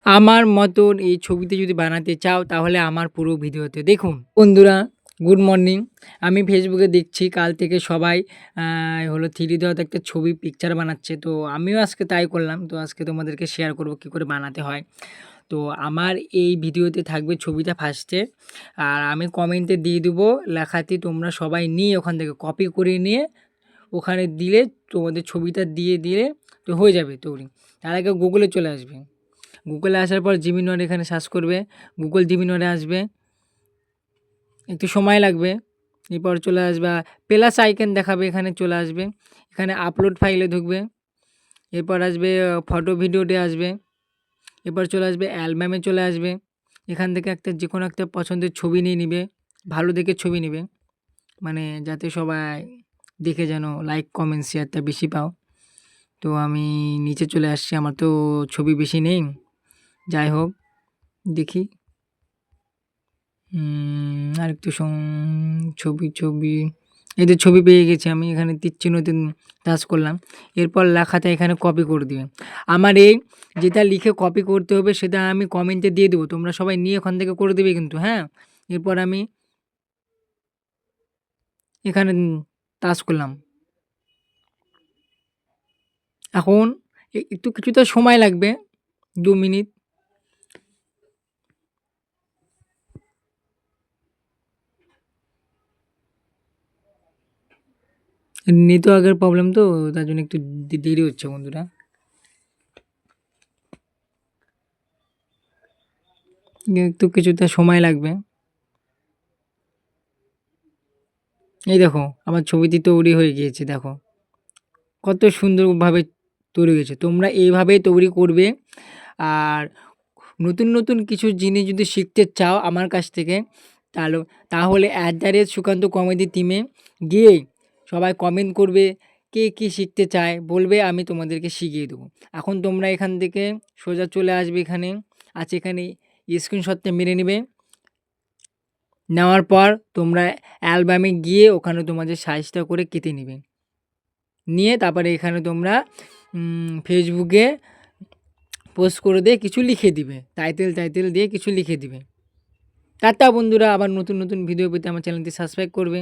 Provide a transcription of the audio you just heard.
আমার মতন এই ছবিতে যদি বানাতে চাও তাহলে আমার পুরো ভিডিওতে দেখুন। বন্ধুরা, গুড মর্নিং। আমি ফেসবুকে দেখছি কাল থেকে সবাই হলো 3D তে হয়তো একটা ছবি পিকচার বানাচ্ছে। তো আমিও আজকে তাই করলাম। তো আজকে তোমাদেরকে শেয়ার করব কী করে বানাতে হয়। তো আমার এই ভিডিওতে থাকবে ছবিটা ফার্স্টে, আর আমি কমেন্টে দিয়ে দেবো লেখাটি তোমরা সবাই নিয়ে ওখান থেকে কপি করে নিয়ে ওখানে দিলে তোমাদের ছবিটা দিয়ে দিলে তো হয়ে যাবে তৈরি। তার আগে গুগলে চলে আসবে। গুগলে আসার পর জিমিনর এখানে সার্চ করবে, গুগল জিমিনরে আসবে, একটু সময় লাগবে। এরপর চলে আসবে প্লাস আইকন দেখাবে, এখানে চলে আসবে, এখানে আপলোড ফাইলে ঢুকবে, এরপর আসবে ফটো ভিডিওতে আসবে, এরপর চলে আসবে অ্যালবামে চলে আসবে। এখান থেকে একটা যে কোনো একটা পছন্দের ছবি নিয়ে নিবে, ভালো দেখে ছবি নিবে, মানে যাতে সবাই দেখে যেন লাইক কমেন্ট শেয়ারটা বেশি পাও। তো আমি নিচে চলে আসছি, আমার তো ছবি বেশি নেই, যাই হোক দেখি। আরেকটু ছবি এই যে ছবি পেয়ে গেছি আমি, এখানে তীর চিহ্নতে টাচ করলাম। এরপর লেখাটা এখানে কপি করে দিবে। আমার এই যেটা লিখে কপি করতে হবে সেটা আমি কমেন্টে দিয়ে দেবো, তোমরা সবাই নিয়ে ওখান থেকে করে দেবে কিন্তু, হ্যাঁ। এরপর আমি এখানে টাচ করলাম। এখন একটু কিছুটা সময় লাগবে, 2 মিনিট। নেটওয়ার্কের প্রবলেম তো, তার জন্য একটু দেরি হচ্ছে বন্ধুরা। একটু কিছুটা সময় লাগবে। এই দেখো আমার ছবিটি তৈরি হয়ে গিয়েছে, দেখো কত সুন্দরভাবে তৈরি হয়েছে। তোমরা এইভাবেই তৈরি করবে। আর নতুন নতুন কিছু জিনিস যদি শিখতে চাও আমার কাছ থেকে, তাহলে @সুকান্ত কমেডি টিমে গিয়ে সবাই কমেন্ট করবে, কে কী শিখতে চায় বলবে, আমি তোমাদেরকে শিখিয়ে দেবো। এখন তোমরা এখান থেকে সোজা চলে আসবে, এখানে আছে, এখানে স্ক্রিনশটটা মেরে নেবে। নেওয়ার পর তোমরা অ্যালবামে গিয়ে ওখানে তোমাদের সাইজটা করে কেটে নেবে, নিয়ে তারপরে এখানে তোমরা ফেসবুকে পোস্ট করে দিয়ে কিছু লিখে দিবে, টাইটেল দিয়ে কিছু লিখে দিবে। টাটা বন্ধুরা, আবার নতুন নতুন ভিডিও পেতে আমার চ্যানেলটি সাবস্ক্রাইব করবে।